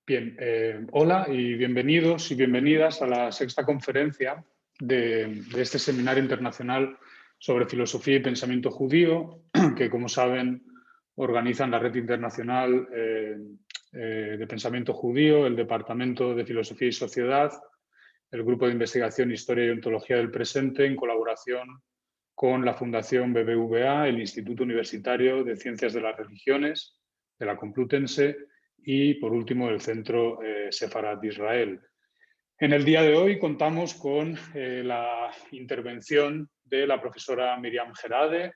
Bien, hola y bienvenidos y bienvenidas a la sexta conferencia de este seminario internacional sobre filosofía y pensamiento judío, que, como saben, organizan la Red Internacional de Pensamiento Judío, el Departamento de Filosofía y Sociedad, el Grupo de Investigación Historia y Ontología del Presente, en colaboración con la Fundación BBVA, el Instituto Universitario de Ciencias de las Religiones de la Complutense y, por último, el Centro Sefarad de Israel. En el día de hoy contamos con la intervención de la profesora Miriam Gerade,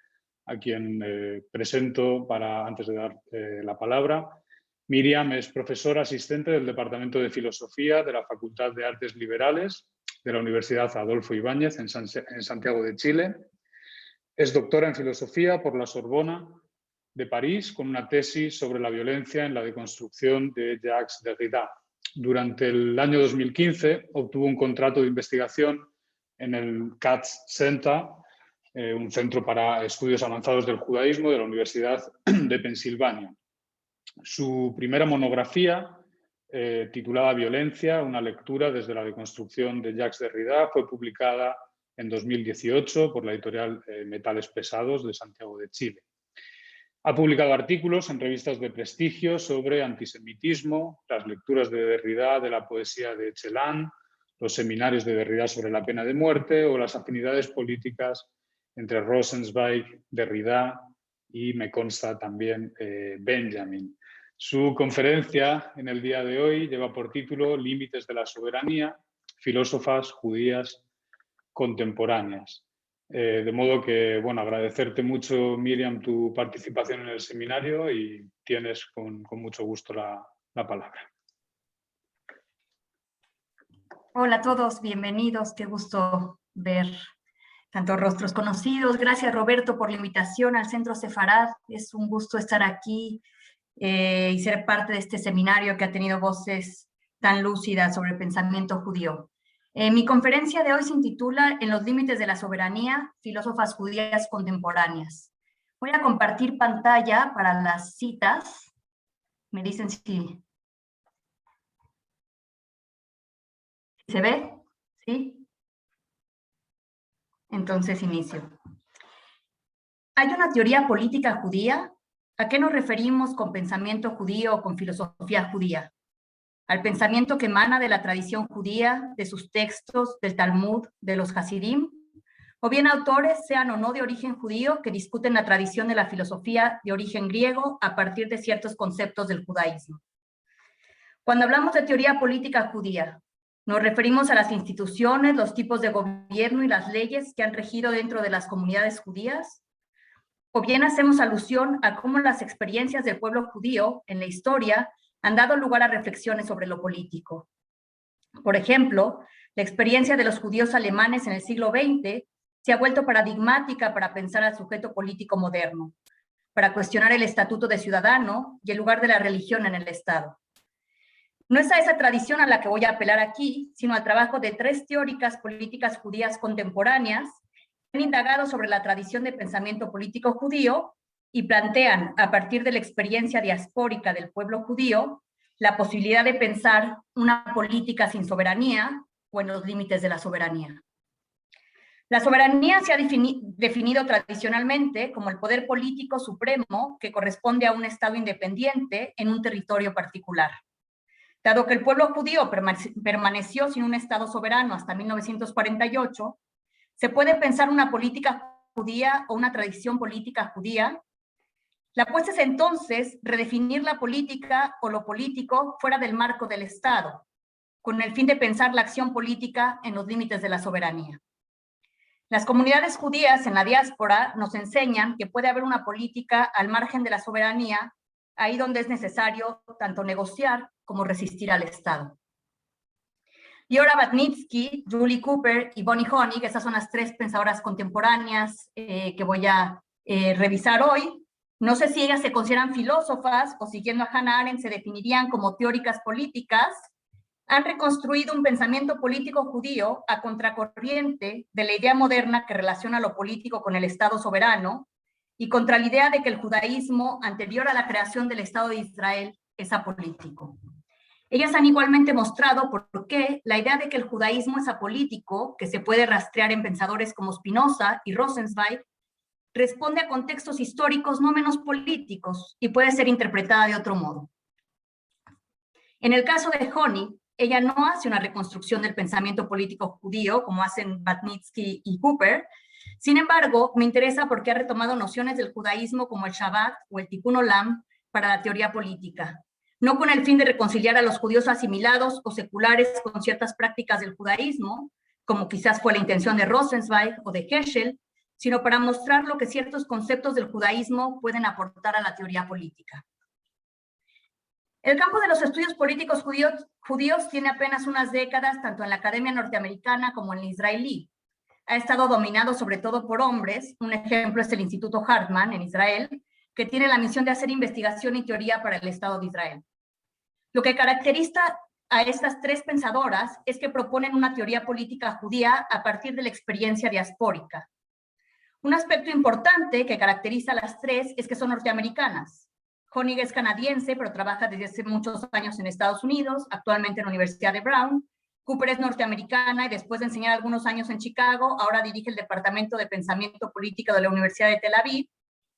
a quien presento antes de dar la palabra. Miriam es profesora asistente del Departamento de Filosofía de la Facultad de Artes Liberales de la Universidad Adolfo Ibáñez en Santiago de Chile. Es doctora en Filosofía por la Sorbona de París, con una tesis sobre la violencia en la deconstrucción de Jacques Derrida. Durante el año 2015 obtuvo un contrato de investigación en el Katz Center, un centro para estudios avanzados del judaísmo de la Universidad de Pensilvania. Su primera monografía, titulada Violencia, una lectura desde la deconstrucción de Jacques Derrida, fue publicada en 2018 por la editorial Metales Pesados de Santiago de Chile. Ha publicado artículos en revistas de prestigio sobre antisemitismo, las lecturas de Derrida de la poesía de Celan, los seminarios de Derrida sobre la pena de muerte o las afinidades políticas entre Rosenzweig, Derrida y, me consta, también Benjamin. Su conferencia en el día de hoy lleva por título Límites de la soberanía, filósofas judías contemporáneas. De modo que, bueno, agradecerte mucho, Miriam, tu participación en el seminario y tienes con mucho gusto la palabra. Hola a todos, bienvenidos, qué gusto ver tantos rostros conocidos. Gracias, Roberto, por la invitación al Centro Sefarad. Es un gusto estar aquí y ser parte de este seminario que ha tenido voces tan lúcidas sobre el pensamiento judío. Mi conferencia de hoy se intitula En los límites de la soberanía, filósofas judías contemporáneas. Voy a compartir pantalla para las citas. Me dicen si se ve, ¿sí? Entonces inicio. ¿Hay una teoría política judía? ¿A qué nos referimos con pensamiento judío o con filosofía judía? ¿Al pensamiento que emana de la tradición judía, de sus textos, del Talmud, de los Hasidim? ¿O bien autores, sean o no de origen judío, que discuten la tradición de la filosofía de origen griego a partir de ciertos conceptos del judaísmo? Cuando hablamos de teoría política judía, ¿nos referimos a las instituciones, los tipos de gobierno y las leyes que han regido dentro de las comunidades judías? ¿O bien hacemos alusión a cómo las experiencias del pueblo judío en la historia han dado lugar a reflexiones sobre lo político? Por ejemplo, la experiencia de los judíos alemanes en el siglo XX se ha vuelto paradigmática para pensar al sujeto político moderno, para cuestionar el estatuto de ciudadano y el lugar de la religión en el Estado. No es a esa tradición a la que voy a apelar aquí, sino al trabajo de 3 teóricas políticas judías contemporáneas que han indagado sobre la tradición de pensamiento político judío y plantean, a partir de la experiencia diaspórica del pueblo judío, la posibilidad de pensar una política sin soberanía o en los límites de la soberanía. La soberanía se ha definido tradicionalmente como el poder político supremo que corresponde a un Estado independiente en un territorio particular. Dado que el pueblo judío permaneció sin un Estado soberano hasta 1948, se puede pensar una política judía o una tradición política judía. La apuesta es entonces redefinir la política o lo político fuera del marco del Estado, con el fin de pensar la acción política en los límites de la soberanía. Las comunidades judías en la diáspora nos enseñan que puede haber una política al margen de la soberanía, ahí donde es necesario tanto negociar como resistir al Estado. Liora Batnitsky, Julie Cooper y Bonnie Honig, esas son las 3 pensadoras contemporáneas que voy a revisar hoy. No sé si ellas se consideran filósofas o, siguiendo a Hannah Arendt, se definirían como teóricas políticas. Han reconstruido un pensamiento político judío a contracorriente de la idea moderna que relaciona lo político con el Estado soberano y contra la idea de que el judaísmo, anterior a la creación del Estado de Israel, es apolítico. Ellas han igualmente mostrado por qué la idea de que el judaísmo es apolítico, que se puede rastrear en pensadores como Spinoza y Rosenzweig, responde a contextos históricos no menos políticos y puede ser interpretada de otro modo. En el caso de Honig, ella no hace una reconstrucción del pensamiento político judío como hacen Batnitsky y Cooper. Sin embargo, me interesa porque ha retomado nociones del judaísmo como el Shabbat o el Tikkun Olam para la teoría política, no con el fin de reconciliar a los judíos asimilados o seculares con ciertas prácticas del judaísmo, como quizás fue la intención de Rosenzweig o de Heschel, sino para mostrar lo que ciertos conceptos del judaísmo pueden aportar a la teoría política. El campo de los estudios políticos judíos tiene apenas unas décadas, tanto en la academia norteamericana como en la israelí. Ha estado dominado sobre todo por hombres. Un ejemplo es el Instituto Hartman en Israel, que tiene la misión de hacer investigación y teoría para el Estado de Israel. Lo que caracteriza a estas tres pensadoras es que proponen una teoría política judía a partir de la experiencia diaspórica. Un aspecto importante que caracteriza a las tres es que son norteamericanas. Honig es canadiense, pero trabaja desde hace muchos años en Estados Unidos, actualmente en la Universidad de Brown. Cooper es norteamericana y después de enseñar algunos años en Chicago, ahora dirige el Departamento de Pensamiento Político de la Universidad de Tel Aviv.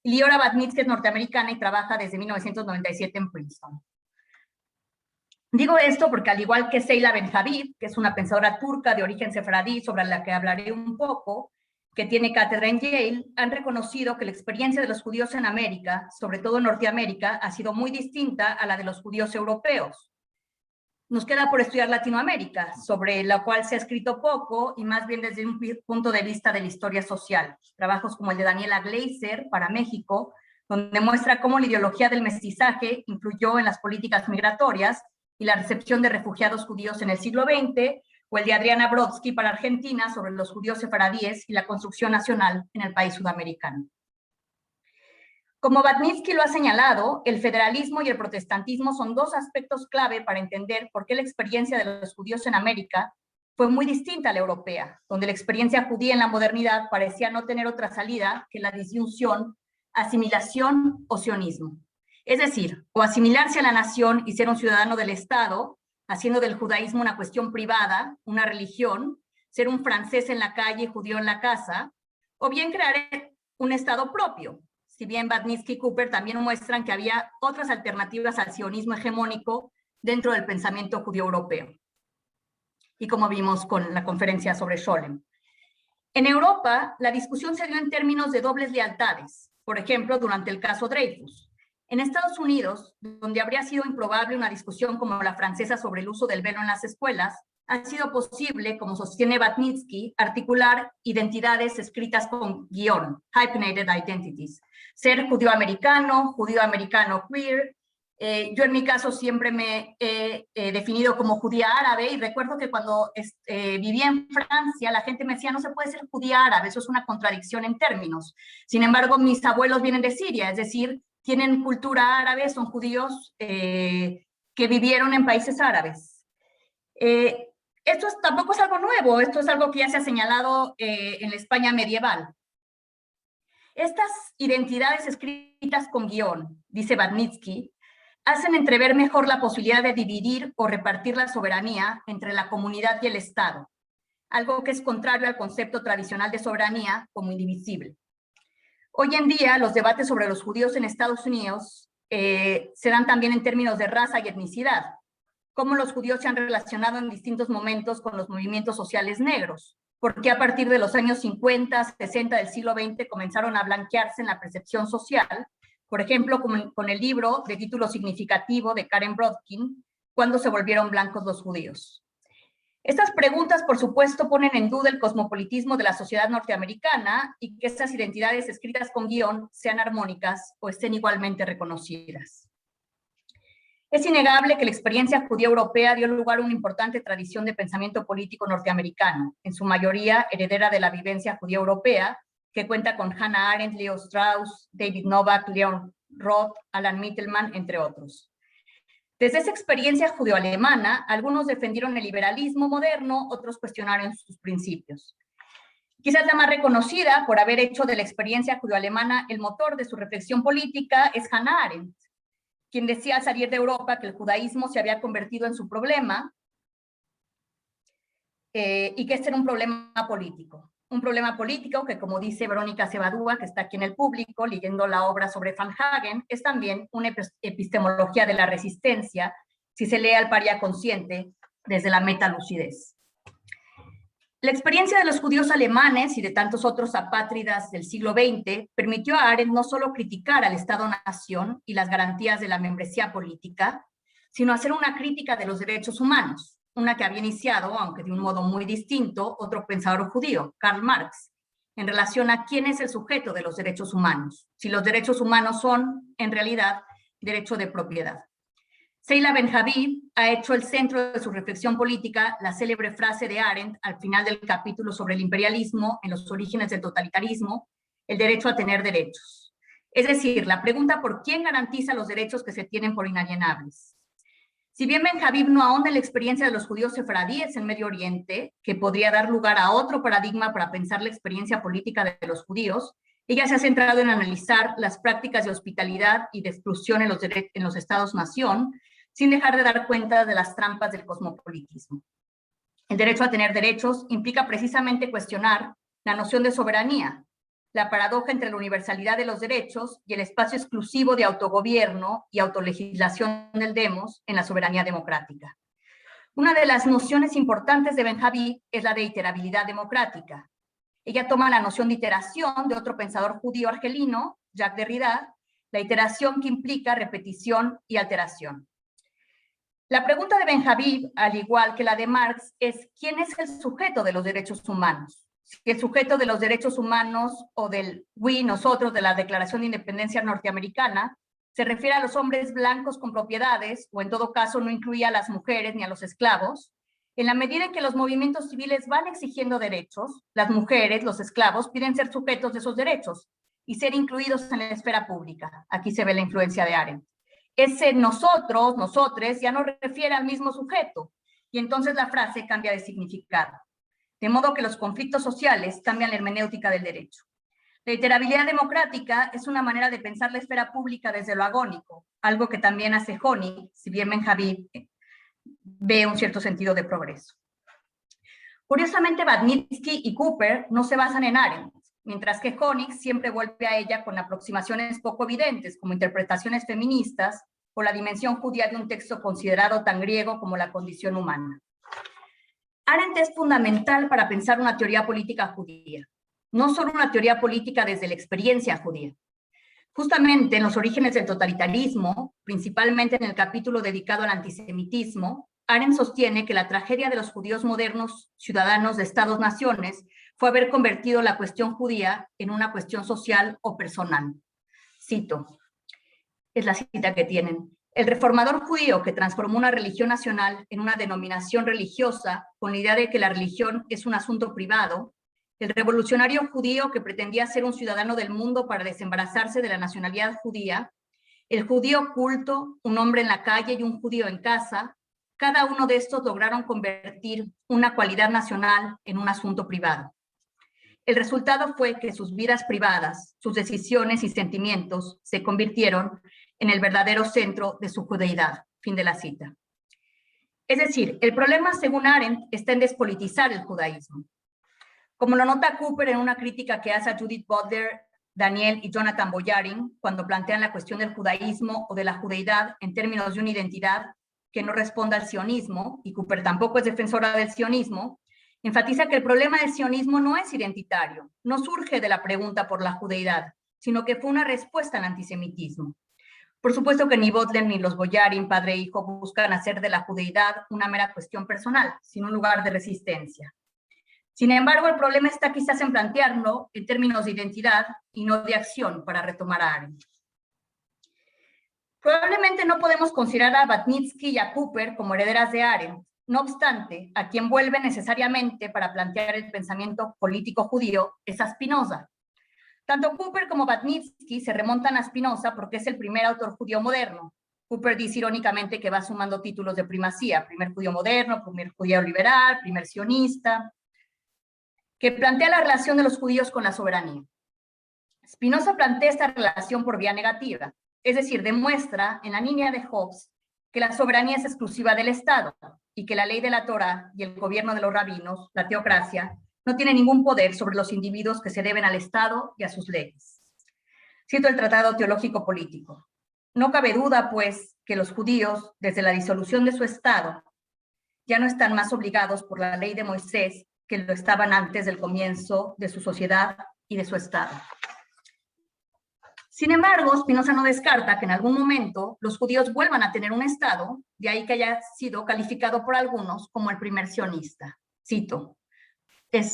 Y Liora Batnitsky es norteamericana y trabaja desde 1997 en Princeton. Digo esto porque al igual que Seyla Benjavid, que es una pensadora turca de origen sefaradí sobre la que hablaré un poco, que tiene cátedra en Yale, han reconocido que la experiencia de los judíos en América, sobre todo en Norteamérica, ha sido muy distinta a la de los judíos europeos. Nos queda por estudiar Latinoamérica, sobre la cual se ha escrito poco y más bien desde un punto de vista de la historia social. Trabajos como el de Daniela Gleiser para México, donde muestra cómo la ideología del mestizaje influyó en las políticas migratorias y la recepción de refugiados judíos en el siglo XX, o el de Adriana Brodsky para Argentina sobre los judíos sefaradíes y la construcción nacional en el país sudamericano. Como Batnitsky lo ha señalado, el federalismo y el protestantismo son dos aspectos clave para entender por qué la experiencia de los judíos en América fue muy distinta a la europea, donde la experiencia judía en la modernidad parecía no tener otra salida que la disyunción, asimilación o sionismo. Es decir, o asimilarse a la nación y ser un ciudadano del Estado, haciendo del judaísmo una cuestión privada, una religión, ser un francés en la calle, judío en la casa, o bien crear un Estado propio. Si bien Batnitsky y Cooper también muestran que había otras alternativas al sionismo hegemónico dentro del pensamiento judío europeo. Y como vimos con la conferencia sobre Scholem. En Europa, la discusión se dio en términos de dobles lealtades, por ejemplo, durante el caso Dreyfus. En Estados Unidos, donde habría sido improbable una discusión como la francesa sobre el uso del velo en las escuelas, ha sido posible, como sostiene Batnitsky, articular identidades escritas con guión, hyphenated identities. Ser judío-americano queer. Yo en mi caso siempre me he definido como judía árabe y recuerdo que cuando vivía en Francia la gente me decía no se puede ser judía árabe, eso es una contradicción en términos. Sin embargo, mis abuelos vienen de Siria, es decir, tienen cultura árabe, son judíos que vivieron en países árabes. Esto tampoco es algo nuevo, esto es algo que ya se ha señalado en la España medieval. Estas identidades escritas con guión, dice Batnitsky, hacen entrever mejor la posibilidad de dividir o repartir la soberanía entre la comunidad y el Estado, algo que es contrario al concepto tradicional de soberanía como indivisible. Hoy en día, los debates sobre los judíos en Estados Unidos se dan también en términos de raza y etnicidad, cómo los judíos se han relacionado en distintos momentos con los movimientos sociales negros, porque a partir de los años 50, 60 del siglo XX comenzaron a blanquearse en la percepción social, por ejemplo, con el libro de título significativo de Karen Brodkin, ¿Cuándo se volvieron blancos los judíos? Estas preguntas, por supuesto, ponen en duda el cosmopolitismo de la sociedad norteamericana y que estas identidades escritas con guión sean armónicas o estén igualmente reconocidas. Es innegable que la experiencia judía europea dio lugar a una importante tradición de pensamiento político norteamericano, en su mayoría heredera de la vivencia judía europea, que cuenta con Hannah Arendt, Leo Strauss, David Novak, Leon Roth, Alan Mittelman, entre otros. Desde esa experiencia judeo-alemana, algunos defendieron el liberalismo moderno, otros cuestionaron sus principios. Quizás la más reconocida por haber hecho de la experiencia judeo-alemana el motor de su reflexión política es Hannah Arendt. quien decía al salir de Europa que el judaísmo se había convertido en su problema y que este era un problema político. Un problema político que, como dice Verónica Cebadúa, que está aquí en el público, leyendo la obra sobre Van Hagen, es también una epistemología de la resistencia, si se lee al paria consciente desde la metalucidez. La experiencia de los judíos alemanes y de tantos otros apátridas del siglo XX permitió a Arendt no solo criticar al Estado-nación y las garantías de la membresía política, sino hacer una crítica de los derechos humanos, una que había iniciado, aunque de un modo muy distinto, otro pensador judío, Karl Marx, en relación a quién es el sujeto de los derechos humanos, si los derechos humanos son, en realidad, derecho de propiedad. Seila Ben-Javid ha hecho el centro de su reflexión política la célebre frase de Arendt al final del capítulo sobre el imperialismo en los orígenes del totalitarismo, el derecho a tener derechos. Es decir, la pregunta por quién garantiza los derechos que se tienen por inalienables. Si bien Ben-Javid no ahonda en la experiencia de los judíos sefaradíes en Medio Oriente, que podría dar lugar a otro paradigma para pensar la experiencia política de los judíos, ella se ha centrado en analizar las prácticas de hospitalidad y de exclusión en los estados-nación, sin dejar de dar cuenta de las trampas del cosmopolitismo. El derecho a tener derechos implica precisamente cuestionar la noción de soberanía, la paradoja entre la universalidad de los derechos y el espacio exclusivo de autogobierno y autolegislación del demos en la soberanía democrática. Una de las nociones importantes de Ben-Javid es la de iterabilidad democrática. Ella toma la noción de iteración de otro pensador judío argelino, Jacques Derrida, la iteración que implica repetición y alteración. La pregunta de Ben-Javid, al igual que la de Marx, es ¿quién es el sujeto de los derechos humanos? Si el sujeto de los derechos humanos o del we, nosotros, de la Declaración de Independencia norteamericana, se refiere a los hombres blancos con propiedades, o en todo caso no incluye a las mujeres ni a los esclavos. En la medida en que los movimientos civiles van exigiendo derechos, las mujeres, los esclavos, piden ser sujetos de esos derechos y ser incluidos en la esfera pública. Aquí se ve la influencia de Arendt. Ese nosotros, nosotres, ya no refiere al mismo sujeto, y entonces la frase cambia de significado. De modo que los conflictos sociales cambian la hermenéutica del derecho. La iterabilidad democrática es una manera de pensar la esfera pública desde lo agónico, algo que también hace Honig, si bien Ben-Javid ve un cierto sentido de progreso. Curiosamente, Badnitsky y Cooper no se basan en Arendt, mientras que Honig siempre vuelve a ella con aproximaciones poco evidentes, como interpretaciones feministas o la dimensión judía de un texto considerado tan griego como la condición humana. Arendt es fundamental para pensar una teoría política judía, no solo una teoría política desde la experiencia judía. Justamente en los orígenes del totalitarismo, principalmente en el capítulo dedicado al antisemitismo, Arendt sostiene que la tragedia de los judíos modernos, ciudadanos de estados-naciones, fue haber convertido la cuestión judía en una cuestión social o personal. Cito, es la cita que tienen. El reformador judío que transformó una religión nacional en una denominación religiosa con la idea de que la religión es un asunto privado, el revolucionario judío que pretendía ser un ciudadano del mundo para desembarazarse de la nacionalidad judía, el judío culto, un hombre en la calle y un judío en casa, cada uno de estos lograron convertir una cualidad nacional en un asunto privado. El resultado fue que sus vidas privadas, sus decisiones y sentimientos se convirtieron en el verdadero centro de su judeidad. Fin de la cita. Es decir, el problema, según Arendt, está en despolitizar el judaísmo. Como lo nota Cooper en una crítica que hace a Judith Butler, Daniel y Jonathan Boyarin, cuando plantean la cuestión del judaísmo o de la judeidad en términos de una identidad que no responda al sionismo, y Cooper tampoco es defensora del sionismo, enfatiza que el problema del sionismo no es identitario, no surge de la pregunta por la judeidad, sino que fue una respuesta al antisemitismo. Por supuesto que ni Butler ni los Boyarin, padre e hijo, buscan hacer de la judeidad una mera cuestión personal, sino un lugar de resistencia. Sin embargo, el problema está quizás en plantearlo en términos de identidad y no de acción, para retomar a Arendt. Probablemente no podemos considerar a Badnitsky y a Cooper como herederas de Arendt. No obstante, a quien vuelve necesariamente para plantear el pensamiento político judío es a Spinoza. Tanto Cooper como Badnitsky se remontan a Spinoza porque es el primer autor judío moderno. Cooper dice irónicamente que va sumando títulos de primacía, primer judío moderno, primer judío liberal, primer sionista, que plantea la relación de los judíos con la soberanía. Spinoza plantea esta relación por vía negativa. es decir, demuestra en la línea de Hobbes que la soberanía es exclusiva del Estado y que la ley de la Torá y el gobierno de los rabinos, la teocracia, no tiene ningún poder sobre los individuos que se deben al Estado y a sus leyes. Cito el Tratado Teológico Político. No cabe duda, pues, que los judíos, desde la disolución de su Estado, ya no están más obligados por la ley de Moisés que lo estaban antes del comienzo de su sociedad y de su Estado. Sin embargo, Spinoza no descarta que en algún momento los judíos vuelvan a tener un Estado, de ahí que haya sido calificado por algunos como el primer sionista. Cito.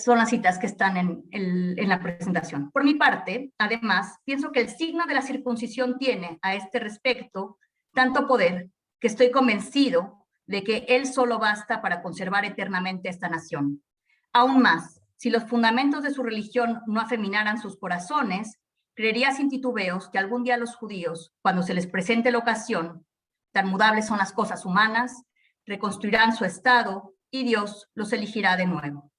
Son las citas que están en la presentación. Por mi parte, además, pienso que el signo de la circuncisión tiene a este respecto tanto poder que estoy convencido de que él solo basta para conservar eternamente esta nación. Aún más, si los fundamentos de su religión no afeminaran sus corazones, creería sin titubeos que algún día los judíos, cuando se les presente la ocasión, tan mudables son las cosas humanas, reconstruirán su estado y Dios los elegirá de nuevo.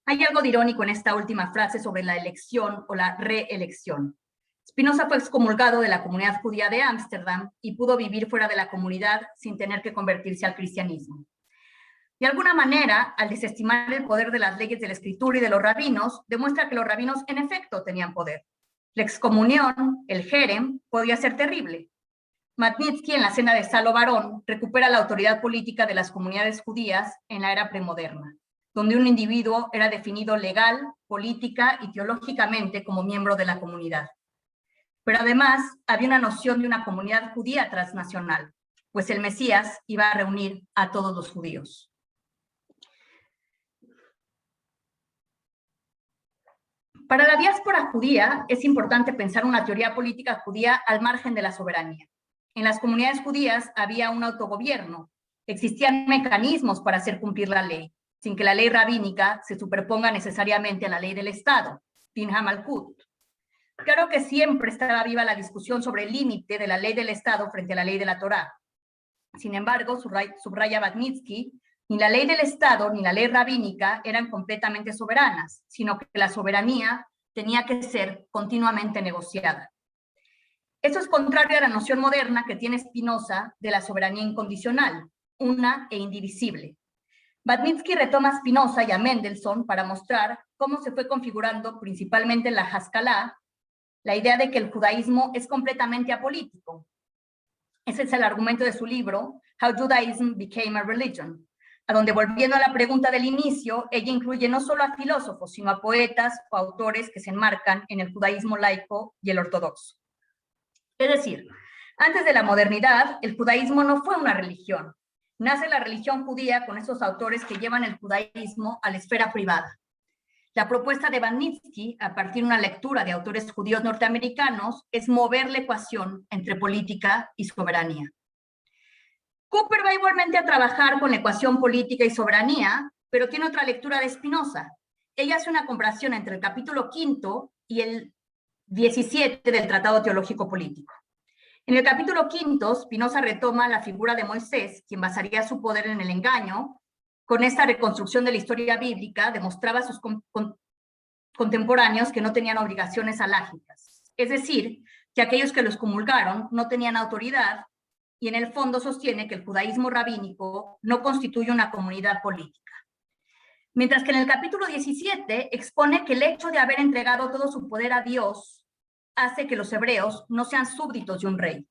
Hay algo de irónico en esta última frase sobre la elección o la reelección. Spinoza fue excomulgado de la comunidad judía de Ámsterdam y pudo vivir fuera de la comunidad sin tener que convertirse al cristianismo. De alguna manera, al desestimar el poder de las leyes de la escritura y de los rabinos, demuestra que los rabinos en efecto tenían poder. La excomunión, el jerem, podía ser terrible. Magnitsky, en la Cena de Salo Barón, recupera la autoridad política de las comunidades judías en la era premoderna, donde un individuo era definido legal, política y teológicamente como miembro de la comunidad. Pero además había una noción de una comunidad judía transnacional, pues el Mesías iba a reunir a todos los judíos. Para la diáspora judía es importante pensar una teoría política judía al margen de la soberanía. En las comunidades judías había un autogobierno, existían mecanismos para hacer cumplir la ley, sin que la ley rabínica se superponga necesariamente a la ley del Estado, Din HaMalkut. Claro que siempre estaba viva la discusión sobre el límite de la ley del Estado frente a la ley de la Torá. Sin embargo, subraya Magnitsky, ni la ley del Estado ni la ley rabínica eran completamente soberanas, sino que la soberanía tenía que ser continuamente negociada. Esto es contrario a la noción moderna que tiene Spinoza de la soberanía incondicional, una e indivisible. Magnitsky retoma a Spinoza y a Mendelssohn para mostrar cómo se fue configurando principalmente en la Haskalah la idea de que el judaísmo es completamente apolítico. Ese es el argumento de su libro, How Judaism Became a Religion, a donde, volviendo a la pregunta del inicio, ella incluye no solo a filósofos, sino a poetas o autores que se enmarcan en el judaísmo laico y el ortodoxo. Es decir, antes de la modernidad, el judaísmo no fue una religión. Nace la religión judía con esos autores que llevan el judaísmo a la esfera privada. La propuesta de Magnitsky, a partir de una lectura de autores judíos norteamericanos, es mover la ecuación entre política y soberanía. Cooper va igualmente a trabajar con la ecuación política y soberanía, pero tiene otra lectura de Spinoza. Ella hace una comparación entre el capítulo 5 y el 17 del Tratado Teológico Político. En el capítulo 5, Spinoza retoma la figura de Moisés, quien basaría su poder en el engaño. Con esta reconstrucción de la historia bíblica, demostraba a sus contemporáneos que no tenían obligaciones alágicas. Es decir, que aquellos que los excomulgaron no tenían autoridad, y en el fondo sostiene que el judaísmo rabínico no constituye una comunidad política. Mientras que en el capítulo 17 expone que el hecho de haber entregado todo su poder a Dios hace que los hebreos no sean súbditos de un rey.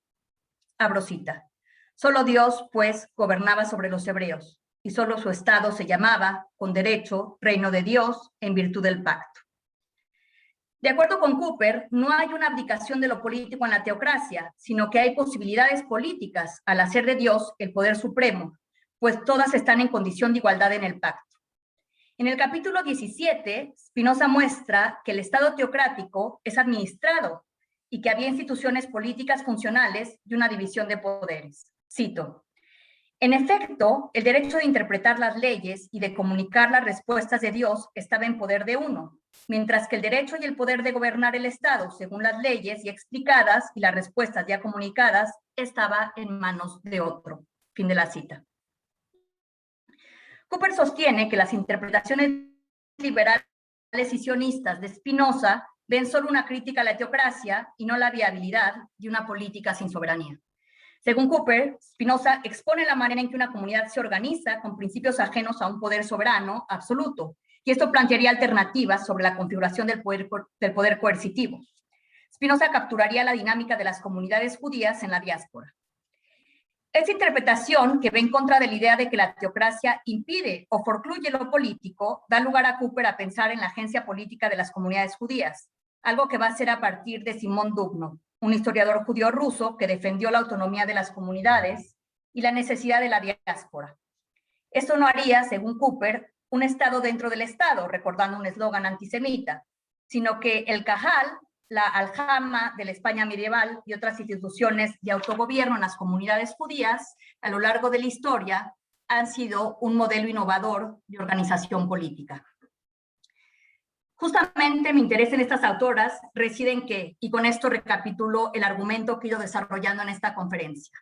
Abro cita. Solo Dios, pues, gobernaba sobre los hebreos, y solo su estado se llamaba, con derecho, reino de Dios, en virtud del pacto. De acuerdo con Cooper, no hay una abdicación de lo político en la teocracia, sino que hay posibilidades políticas al hacer de Dios el poder supremo, pues todas están en condición de igualdad en el pacto. En el capítulo 17, Spinoza muestra que el Estado teocrático es administrado y que había instituciones políticas funcionales y una división de poderes. Cito. En efecto, el derecho de interpretar las leyes y de comunicar las respuestas de Dios estaba en poder de uno, mientras que el derecho y el poder de gobernar el Estado según las leyes ya explicadas y las respuestas ya comunicadas estaba en manos de otro. Fin de la cita. Cooper sostiene que las interpretaciones liberales y sionistas de Spinoza ven solo una crítica a la teocracia y no la viabilidad de una política sin soberanía. Según Cooper, Spinoza expone la manera en que una comunidad se organiza con principios ajenos a un poder soberano absoluto, y esto plantearía alternativas sobre la configuración del poder coercitivo. Spinoza capturaría la dinámica de las comunidades judías en la diáspora. Esta interpretación, que va en contra de la idea de que la teocracia impide o forcluye lo político, da lugar a Cooper a pensar en la agencia política de las comunidades judías, algo que va a ser a partir de Simón Dubno, un historiador judío ruso que defendió la autonomía de las comunidades y la necesidad de la diáspora. Esto no haría, según Cooper, un Estado dentro del Estado, recordando un eslogan antisemita, sino que el Cajal, la aljama de la España medieval y otras instituciones de autogobierno en las comunidades judías a lo largo de la historia han sido un modelo innovador de organización política. Justamente mi interés en estas autoras reside en que, y con esto recapitulo el argumento que he ido desarrollando en esta conferencia.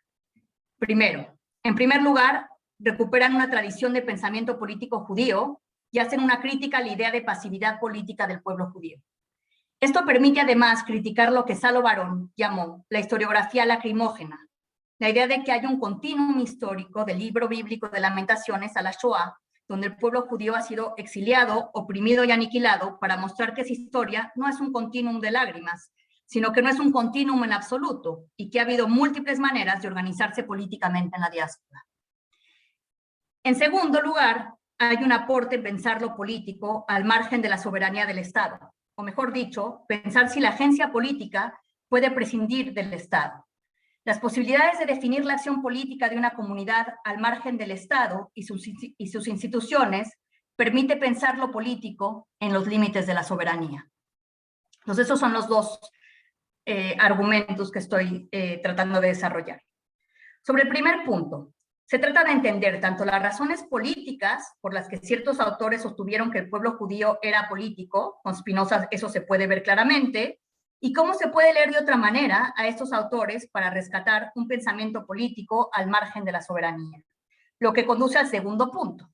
Primero, en primer lugar, recuperan una tradición de pensamiento político judío y hacen una crítica a la idea de pasividad política del pueblo judío. Esto permite además criticar lo que Salo Barón llamó la historiografía lacrimógena, la idea de que hay un continuum histórico del libro bíblico de Lamentaciones a la Shoah, donde el pueblo judío ha sido exiliado, oprimido y aniquilado, para mostrar que esa historia no es un continuum de lágrimas, sino que no es un continuum en absoluto y que ha habido múltiples maneras de organizarse políticamente en la diáspora. En segundo lugar, hay un aporte en pensar lo político al margen de la soberanía del Estado, o mejor dicho, pensar si la agencia política puede prescindir del Estado. Las posibilidades de definir la acción política de una comunidad al margen del Estado y sus instituciones permite pensar lo político en los límites de la soberanía. Entonces, esos son los dos argumentos que estoy tratando de desarrollar. Sobre el primer punto, se trata de entender tanto las razones políticas por las que ciertos autores sostuvieron que el pueblo judío era político, con Spinoza eso se puede ver claramente, y cómo se puede leer de otra manera a estos autores para rescatar un pensamiento político al margen de la soberanía, lo que conduce al segundo punto.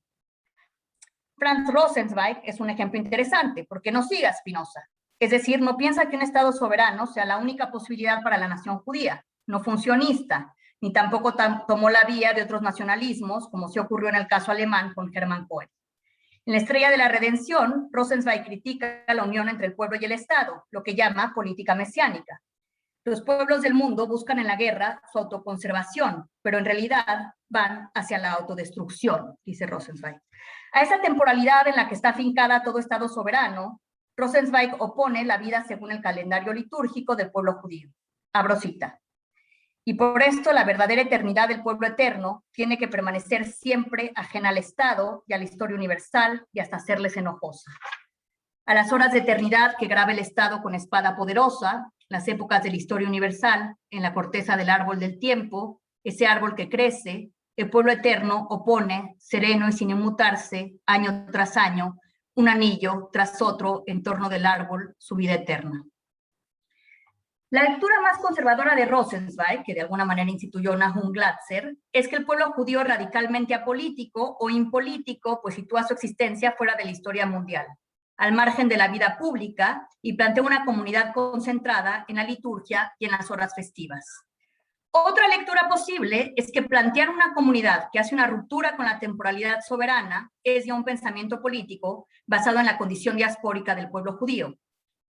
Franz Rosenzweig es un ejemplo interesante, porque no sigue a Spinoza, es decir, no piensa que un Estado soberano sea la única posibilidad para la nación judía, no funcionista, ni tampoco tomó la vía de otros nacionalismos, como se ocurrió en el caso alemán con Hermann Cohen. En La Estrella de la Redención, Rosenzweig critica la unión entre el pueblo y el Estado, lo que llama política mesiánica. Los pueblos del mundo buscan en la guerra su autoconservación, pero en realidad van hacia la autodestrucción, dice Rosenzweig. A esa temporalidad en la que está afincada todo Estado soberano, Rosenzweig opone la vida según el calendario litúrgico del pueblo judío. Abro cita. Y por esto la verdadera eternidad del pueblo eterno tiene que permanecer siempre ajena al Estado y a la historia universal y hasta hacerles enojosa. A las horas de eternidad que graba el Estado con espada poderosa, las épocas de la historia universal, en la corteza del árbol del tiempo, ese árbol que crece, el pueblo eterno opone, sereno y sin inmutarse, año tras año, un anillo tras otro en torno del árbol, su vida eterna. La lectura más conservadora de Rosenzweig, que de alguna manera instituyó Nahum Glatzer, es que el pueblo judío es radicalmente apolítico o impolítico, pues sitúa su existencia fuera de la historia mundial, al margen de la vida pública, y plantea una comunidad concentrada en la liturgia y en las horas festivas. Otra lectura posible es que plantear una comunidad que hace una ruptura con la temporalidad soberana es ya un pensamiento político basado en la condición diaspórica del pueblo judío,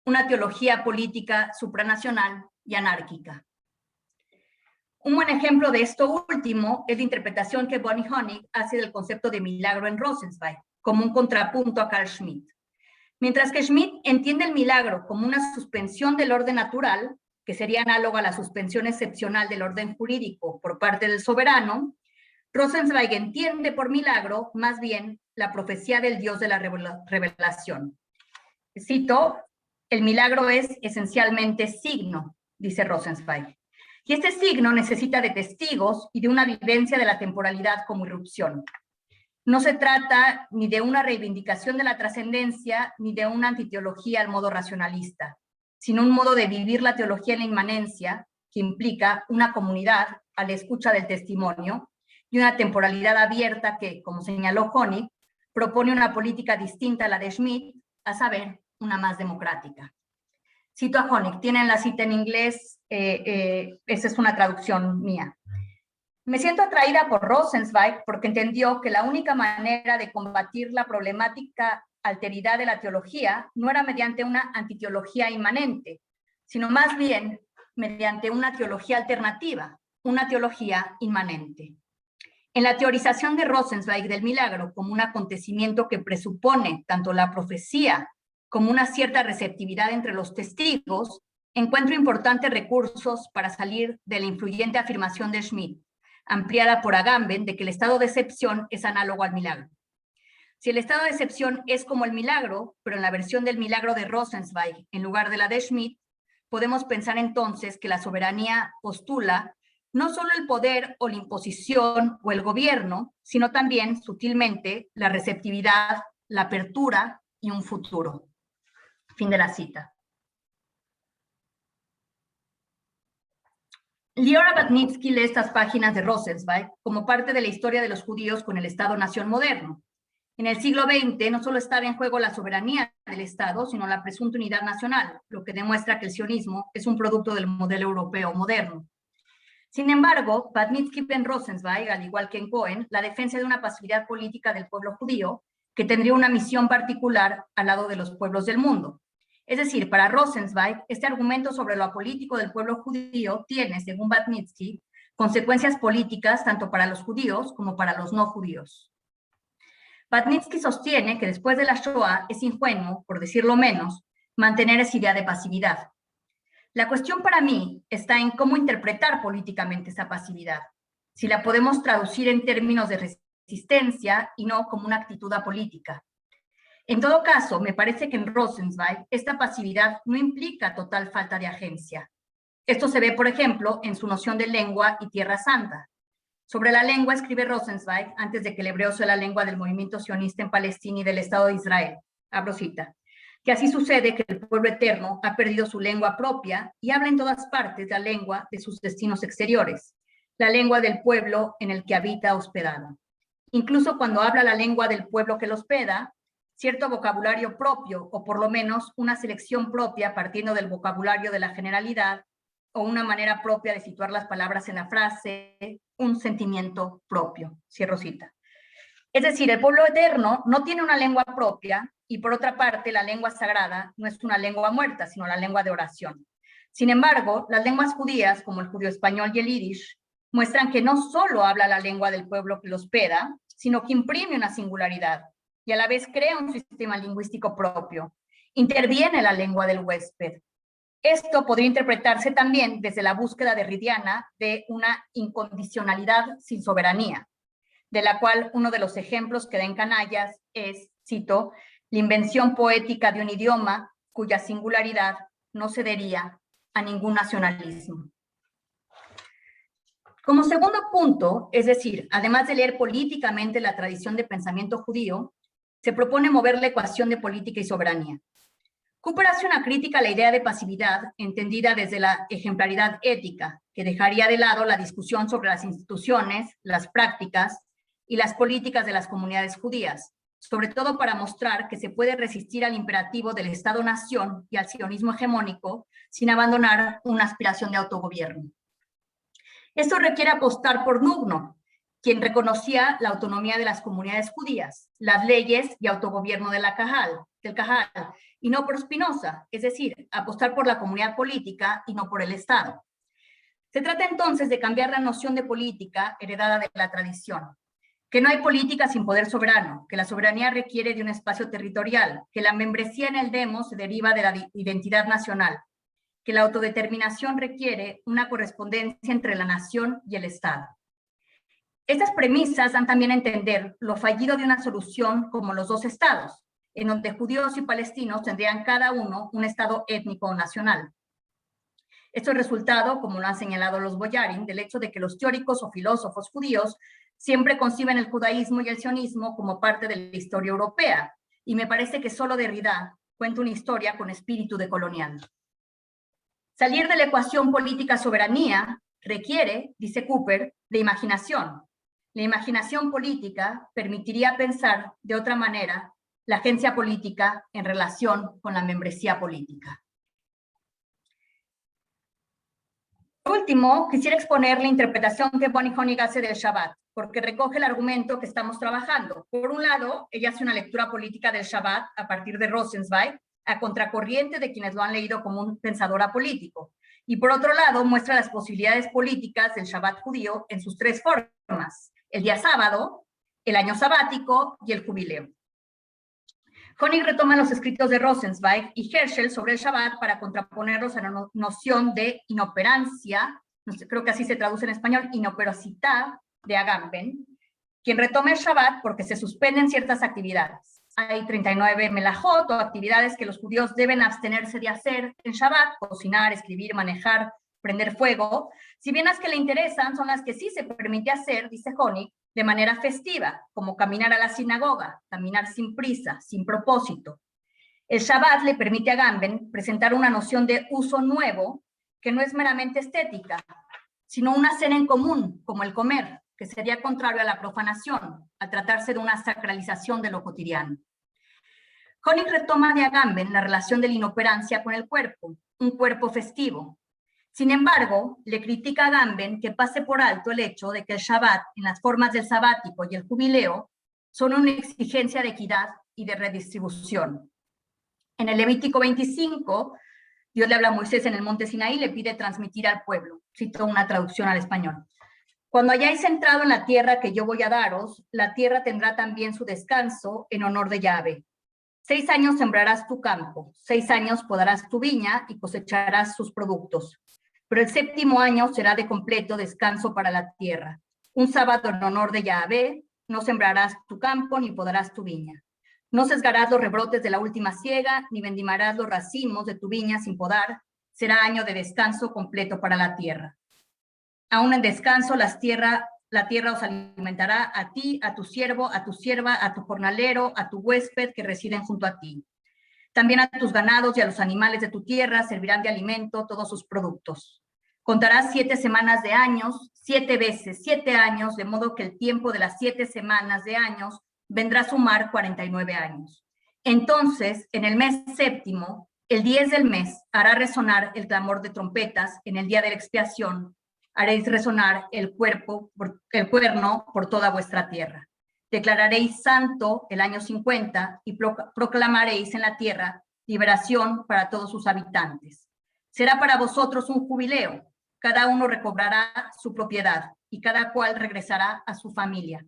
una teología política supranacional y anárquica. Un buen ejemplo de esto último es la interpretación que Bonnie Honig hace del concepto de milagro en Rosenzweig, como un contrapunto a Carl Schmitt. Mientras que Schmitt entiende el milagro como una suspensión del orden natural, que sería análoga a la suspensión excepcional del orden jurídico por parte del soberano, Rosenzweig entiende por milagro más bien la profecía del Dios de la revelación. Cito, el milagro es esencialmente signo, dice Rosenzweig. Y este signo necesita de testigos y de una vivencia de la temporalidad como irrupción. No se trata ni de una reivindicación de la trascendencia ni de una antiteología al modo racionalista, sino un modo de vivir la teología en la inmanencia, que implica una comunidad a la escucha del testimonio y una temporalidad abierta que, como señaló Honig, propone una política distinta a la de Schmitt, a saber, una más democrática. Cito a Honeck, tienen la cita en inglés, esa es una traducción mía. Me siento atraída por Rosenzweig porque entendió que la única manera de combatir la problemática alteridad de la teología no era mediante una antiteología inmanente, sino más bien mediante una teología alternativa, una teología inmanente. En la teorización de Rosenzweig del milagro como un acontecimiento que presupone tanto la profecía como una cierta receptividad entre los testigos, encuentro importantes recursos para salir de la influyente afirmación de Schmidt, ampliada por Agamben, de que el estado de excepción es análogo al milagro. Si el estado de excepción es como el milagro, pero en la versión del milagro de Rosenzweig en lugar de la de Schmidt, podemos pensar entonces que la soberanía postula no solo el poder o la imposición o el gobierno, sino también, sutilmente, la receptividad, la apertura y un futuro. Fin de la cita. Liora Batnitsky lee estas páginas de Rosenzweig como parte de la historia de los judíos con el Estado-nación moderno. En el siglo XX no solo estaba en juego la soberanía del Estado, sino la presunta unidad nacional, lo que demuestra que el sionismo es un producto del modelo europeo moderno. Sin embargo, Batnitsky ve en Rosenzweig, al igual que en Cohen, la defensa de una pasividad política del pueblo judío que tendría una misión particular al lado de los pueblos del mundo. Es decir, para Rosenzweig, este argumento sobre lo apolítico del pueblo judío tiene, según Batnitsky, consecuencias políticas tanto para los judíos como para los no judíos. Batnitsky sostiene que después de la Shoah es ingenuo, por decirlo menos, mantener esa idea de pasividad. La cuestión para mí está en cómo interpretar políticamente esa pasividad, si la podemos traducir en términos de resistencia y no como una actitud apolítica. En todo caso, me parece que en Rosenzweig esta pasividad no implica total falta de agencia. Esto se ve, por ejemplo, en su noción de lengua y tierra santa. Sobre la lengua escribe Rosenzweig, antes de que el hebreo sea la lengua del movimiento sionista en Palestina y del Estado de Israel, abro cita, que así sucede que el pueblo eterno ha perdido su lengua propia y habla en todas partes la lengua de sus destinos exteriores, la lengua del pueblo en el que habita hospedado. Incluso cuando habla la lengua del pueblo que lo hospeda, cierto vocabulario propio, o por lo menos una selección propia partiendo del vocabulario de la generalidad, o una manera propia de situar las palabras en la frase, un sentimiento propio. Cierro cita. Es decir, el pueblo eterno no tiene una lengua propia y por otra parte la lengua sagrada no es una lengua muerta, sino la lengua de oración. Sin embargo, las lenguas judías, como el judío español y el yiddish, muestran que no solo habla la lengua del pueblo que lo hospeda, sino que imprime una singularidad y a la vez crea un sistema lingüístico propio. Interviene la lengua del huésped. Esto podría interpretarse también desde la búsqueda derridiana de una incondicionalidad sin soberanía, de la cual uno de los ejemplos que da en Canallas es, cito, la invención poética de un idioma cuya singularidad no cedería a ningún nacionalismo. Como segundo punto, es decir, además de leer políticamente la tradición de pensamiento judío, se propone mover la ecuación de política y soberanía. Cooper hace una crítica a la idea de pasividad entendida desde la ejemplaridad ética, que dejaría de lado la discusión sobre las instituciones, las prácticas y las políticas de las comunidades judías, sobre todo para mostrar que se puede resistir al imperativo del Estado-nación y al sionismo hegemónico sin abandonar una aspiración de autogobierno. Esto requiere apostar por Nugno, quien reconocía la autonomía de las comunidades judías, las leyes y autogobierno del Kahal, y no por Spinoza, es decir, apostar por la comunidad política y no por el Estado. Se trata entonces de cambiar la noción de política heredada de la tradición, que no hay política sin poder soberano, que la soberanía requiere de un espacio territorial, que la membresía en el demos se deriva de la identidad nacional, que la autodeterminación requiere una correspondencia entre la nación y el Estado. Estas premisas dan también a entender lo fallido de una solución como los dos estados, en donde judíos y palestinos tendrían cada uno un estado étnico o nacional. Esto es resultado, como lo han señalado los Boyarin, del hecho de que los teóricos o filósofos judíos siempre conciben el judaísmo y el sionismo como parte de la historia europea, y me parece que solo Derrida cuenta una historia con espíritu de colonial. Salir de la ecuación política-soberanía requiere, dice Cooper, de imaginación. La imaginación política permitiría pensar de otra manera la agencia política en relación con la membresía política. último, quisiera exponer la interpretación que Bonnie Honig hace del Shabbat, porque recoge el argumento que estamos trabajando. Por un lado, ella hace una lectura política del Shabbat a partir de Rosenzweig, a contracorriente de quienes lo han leído como un pensador apolítico. Y por otro lado, muestra las posibilidades políticas del Shabbat judío en sus tres formas: el día sábado, el año sabático y el jubileo. Honig retoma los escritos de Rosenzweig y Herschel sobre el Shabbat para contraponerlos a la noción de inoperancia, creo que así se traduce en español, inoperositad de Agamben, quien retoma el Shabbat porque se suspenden ciertas actividades. Hay 39 melajot o actividades que los judíos deben abstenerse de hacer en Shabbat: cocinar, escribir, manejar, prender fuego. Si bien las que le interesan son las que sí se permite hacer, dice Honig, de manera festiva, como caminar a la sinagoga, caminar sin prisa, sin propósito. El Shabbat le permite a Agamben presentar una noción de uso nuevo que no es meramente estética, sino una cena en común, como el comer, que sería contrario a la profanación, al tratarse de una sacralización de lo cotidiano. Honig retoma de Agamben la relación de la inoperancia con el cuerpo, un cuerpo festivo. Sin embargo, le critica a Agamben que pase por alto el hecho de que el Shabbat, en las formas del sabático y el jubileo, son una exigencia de equidad y de redistribución. En el Levítico 25, Dios le habla a Moisés en el monte Sinaí y le pide transmitir al pueblo. Cito una traducción al español. Cuando hayáis entrado en la tierra que yo voy a daros, la tierra tendrá también su descanso en honor de Yahvé. 6 años sembrarás tu campo, 6 años podarás tu viña y cosecharás sus productos. Pero el 7º año será de completo descanso para la tierra. Un sábado en honor de Yahvé, no sembrarás tu campo ni podarás tu viña. No sesgarás los rebrotes de la última siega, ni vendimarás los racimos de tu viña sin podar. Será año de descanso completo para la tierra. Aún en descanso, la tierra os alimentará a ti, a tu siervo, a tu sierva, a tu jornalero, a tu huésped que residen junto a ti. También a tus ganados y a los animales de tu tierra servirán de alimento todos sus productos. Contarás 7 semanas de años, 7 veces 7 años, de modo que el tiempo de las 7 semanas de años vendrá a sumar 49 años. Entonces, en el mes 7º, el 10 del mes, hará resonar el clamor de trompetas. En el día de la expiación haréis resonar el cuerno por toda vuestra tierra. Declararéis santo el año 50 y proclamaréis en la tierra liberación para todos sus habitantes. Será para vosotros un jubileo. Cada uno recobrará su propiedad y cada cual regresará a su familia.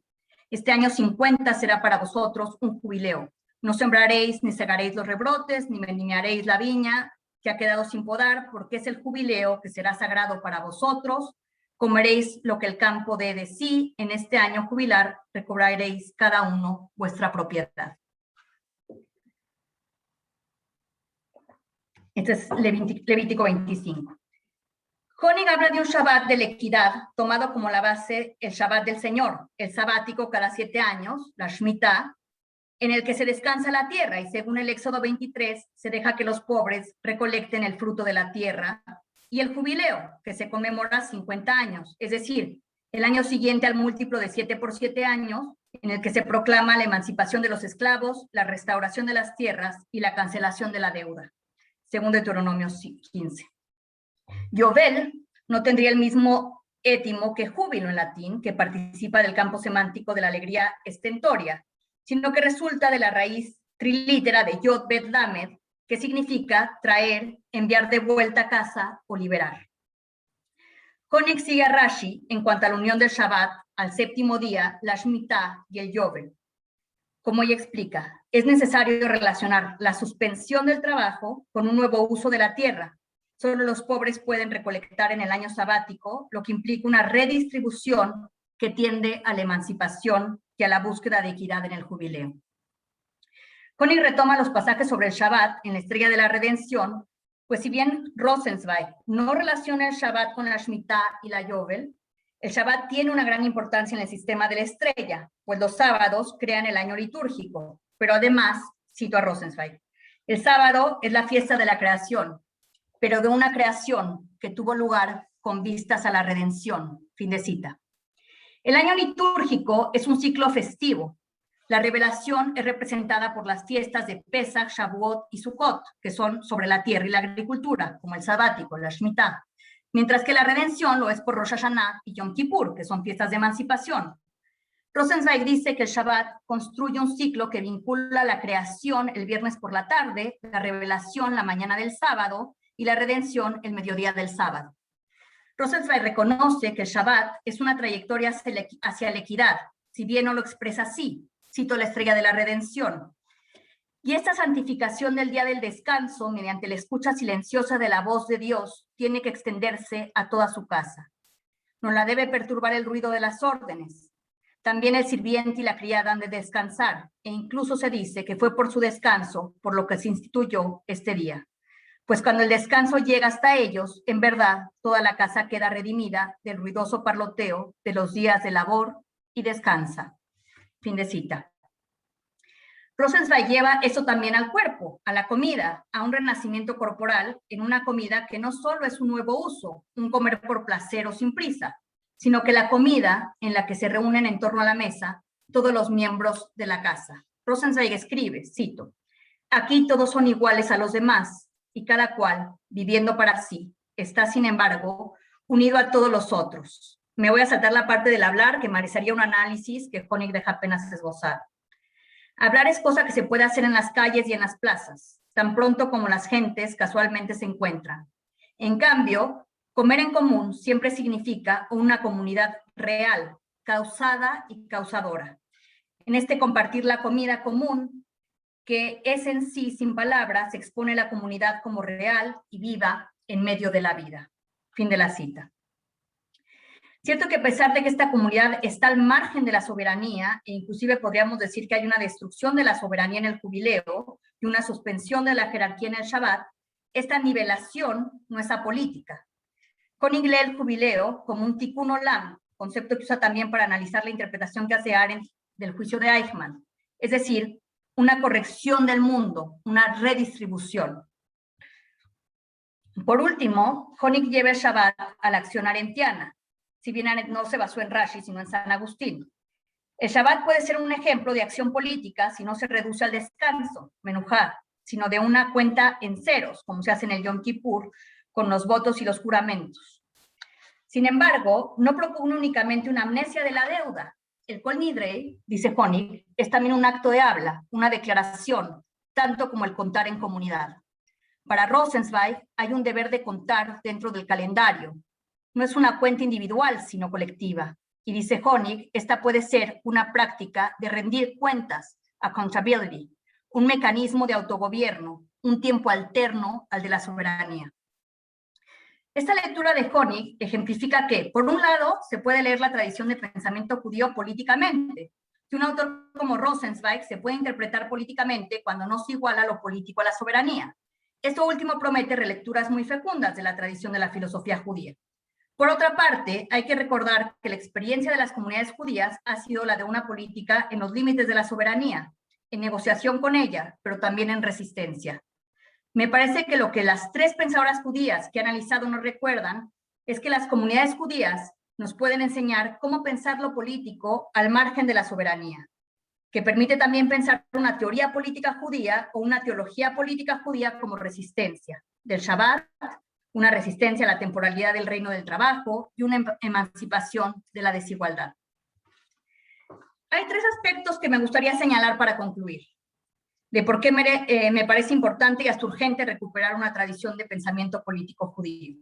Este año 50 será para vosotros un jubileo. No sembraréis ni segaréis los rebrotes, ni vendimiaréis la viña que ha quedado sin podar, porque es el jubileo que será sagrado para vosotros. Comeréis lo que el campo dé de sí. En este año jubilar recobraréis cada uno vuestra propiedad. Este es Levítico 25. Honig habla de un Shabbat de la equidad, tomado como la base el Shabbat del Señor, el sabático cada 7 años, la Shemitah, en el que se descansa la tierra, y según el Éxodo 23, se deja que los pobres recolecten el fruto de la tierra, y el jubileo, que se conmemora 50 años, es decir, el año siguiente al múltiplo de 7 por 7 años, en el que se proclama la emancipación de los esclavos, la restauración de las tierras y la cancelación de la deuda, según Deuteronomio 15. Yovel no tendría el mismo étimo que júbilo en latín, que participa del campo semántico de la alegría estentoria, sino que resulta de la raíz trilítera de Yod Bet Lamed, que significa traer, enviar de vuelta a casa o liberar. Honig sigue a Rashi en cuanto a la unión del Shabbat al 7º día, la Shemitah y el Yovel. Como ella explica, es necesario relacionar la suspensión del trabajo con un nuevo uso de la tierra. Solo los pobres pueden recolectar en el año sabático, lo que implica una redistribución que tiende a la emancipación y a la búsqueda de equidad en el jubileo. Honig retoma los pasajes sobre el Shabbat en la Estrella de la Redención, pues si bien Rosenzweig no relaciona el Shabbat con la Shemitah y la Yovel, el Shabbat tiene una gran importancia en el sistema de la estrella, pues los sábados crean el año litúrgico, pero además, cito a Rosenzweig, el sábado es la fiesta de la creación, pero de una creación que tuvo lugar con vistas a la redención. Fin de cita. El año litúrgico es un ciclo festivo. La revelación es representada por las fiestas de Pesach, Shavuot y Sukkot, que son sobre la tierra y la agricultura, como el sabático, la Shemitah. mientras que la redención lo es por Rosh Hashanah y Yom Kippur, que son fiestas de emancipación. Rosenzweig dice que el Shabbat construye un ciclo que vincula la creación el viernes por la tarde, la revelación la mañana del sábado y la redención el mediodía del sábado. Rosenzweig reconoce que el Shabbat es una trayectoria hacia la equidad, si bien no lo expresa así, cito la estrella de la redención. Y esta santificación del día del descanso, mediante la escucha silenciosa de la voz de Dios, tiene que extenderse a toda su casa. No la debe perturbar el ruido de las órdenes. También el sirviente y la criada han de descansar, e incluso se dice que fue por su descanso por lo que se instituyó este día. Pues cuando el descanso llega hasta ellos, en verdad, toda la casa queda redimida del ruidoso parloteo de los días de labor y descansa. Fin de cita. Rosenzweig lleva eso también al cuerpo, a la comida, a un renacimiento corporal en una comida que no solo es un nuevo uso, un comer por placer o sin prisa, sino que la comida en la que se reúnen en torno a la mesa todos los miembros de la casa. Rosenzweig escribe, cito, aquí todos son iguales a los demás y cada cual, viviendo para sí, está sin embargo unido a todos los otros. Me voy a saltar la parte del hablar que merecería un análisis que Honig deja apenas esbozar. Hablar es cosa que se puede hacer en las calles y en las plazas, tan pronto como las gentes casualmente se encuentran. En cambio, comer en común siempre significa una comunidad real, causada y causadora. En este compartir la comida común, que es en sí sin palabras, se expone la comunidad como real y viva en medio de la vida. Fin de la cita. Cierto que a pesar de que esta comunidad está al margen de la soberanía, e inclusive podríamos decir que hay una destrucción de la soberanía en el jubileo y una suspensión de la jerarquía en el Shabbat, esta nivelación no es apolítica. Honig lee el jubileo como un tikkun olam, concepto que usa también para analizar la interpretación que hace Arendt del juicio de Eichmann, es decir, una corrección del mundo, una redistribución. Por último, Honig lleva el Shabbat a la acción arendtiana, si bien Arendt no se basó en Rashi, sino en San Agustín. El Shabbat puede ser un ejemplo de acción política si no se reduce al descanso, menujá, sino de una cuenta en ceros, como se hace en el Yom Kippur, con los votos y los juramentos. Sin embargo, no propone únicamente una amnesia de la deuda. El Kol Nidrei, dice Honig, es también un acto de habla, una declaración, tanto como el contar en comunidad. Para Rosenzweig hay un deber de contar dentro del calendario. No es una cuenta individual, sino colectiva. Y dice Honig, esta puede ser una práctica de rendir cuentas, accountability, un mecanismo de autogobierno, un tiempo alterno al de la soberanía. Esta lectura de Honig ejemplifica que, por un lado, se puede leer la tradición de pensamiento judío políticamente, que un autor como Rosenzweig se puede interpretar políticamente cuando no se iguala lo político a la soberanía. Esto último promete relecturas muy fecundas de la tradición de la filosofía judía. Por otra parte, hay que recordar que la experiencia de las comunidades judías ha sido la de una política en los límites de la soberanía, en negociación con ella, pero también en resistencia. Me parece que lo que las tres pensadoras judías que he analizado nos recuerdan es que las comunidades judías nos pueden enseñar cómo pensar lo político al margen de la soberanía, que permite también pensar una teoría política judía o una teología política judía como resistencia, del Shabbat, una resistencia a la temporalidad del reino del trabajo y una emancipación de la desigualdad. Hay tres aspectos que me gustaría señalar para concluir, de por qué me parece importante y hasta urgente recuperar una tradición de pensamiento político judío.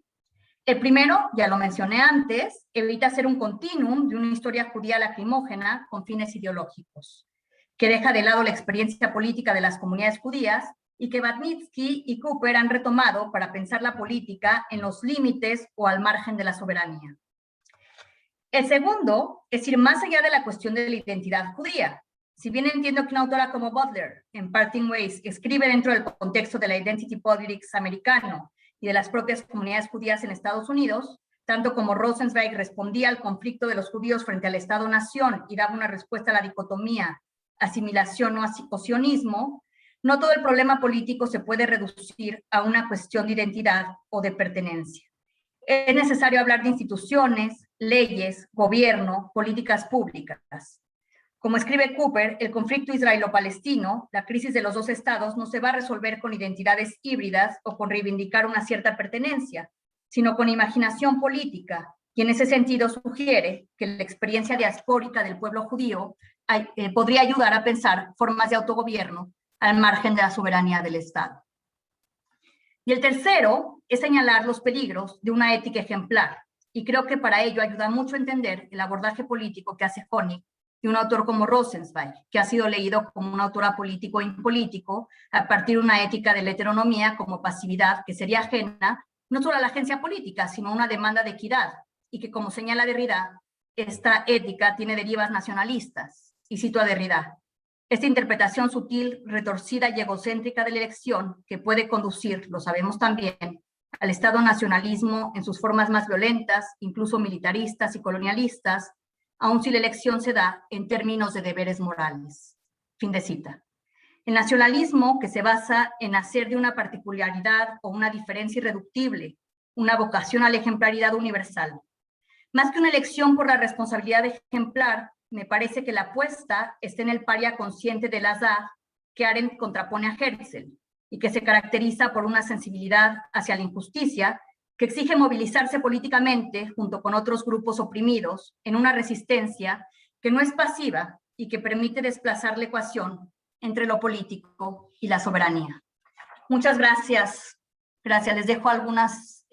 El primero, ya lo mencioné antes, evita hacer un continuum de una historia judía lacrimógena con fines ideológicos, que deja de lado la experiencia política de las comunidades judías y que Batnitsky y Cooper han retomado para pensar la política en los límites o al margen de la soberanía. El segundo es ir más allá de la cuestión de la identidad judía. Si bien entiendo que una autora como Butler, en Parting Ways, escribe dentro del contexto de la identity politics americano y de las propias comunidades judías en Estados Unidos, tanto como Rosenzweig respondía al conflicto de los judíos frente al Estado-nación y daba una respuesta a la dicotomía asimilación o sionismo, no todo el problema político se puede reducir a una cuestión de identidad o de pertenencia. Es necesario hablar de instituciones, leyes, gobierno, políticas públicas. Como escribe Cooper, el conflicto israelo-palestino, la crisis de los dos estados, no se va a resolver con identidades híbridas o con reivindicar una cierta pertenencia, sino con imaginación política, y en ese sentido sugiere que la experiencia diaspórica del pueblo judío podría ayudar a pensar formas de autogobierno al margen de la soberanía del Estado. Y el tercero es señalar los peligros de una ética ejemplar, y creo que para ello ayuda mucho a entender el abordaje político que hace Honig de un autor como Rosenzweig, que ha sido leído como un autor apolítico e impolítico a partir de una ética de la heteronomía como pasividad que sería ajena no solo a la agencia política, sino a una demanda de equidad, y que, como señala Derrida, esta ética tiene derivas nacionalistas. Y cito a Derrida: esta interpretación sutil, retorcida y egocéntrica de la elección que puede conducir, lo sabemos también, al Estado nacionalismo en sus formas más violentas, incluso militaristas y colonialistas, aun si la elección se da en términos de deberes morales. Fin de cita. El nacionalismo, que se basa en hacer de una particularidad o una diferencia irreductible una vocación a la ejemplaridad universal. Más que una elección por la responsabilidad ejemplar, me parece que la apuesta está en el paria consciente del Azad que Arendt contrapone a Herzl y que se caracteriza por una sensibilidad hacia la injusticia que exige movilizarse políticamente junto con otros grupos oprimidos en una resistencia que no es pasiva y que permite desplazar la ecuación entre lo político y la soberanía. Muchas gracias. Gracias. Les dejo algunas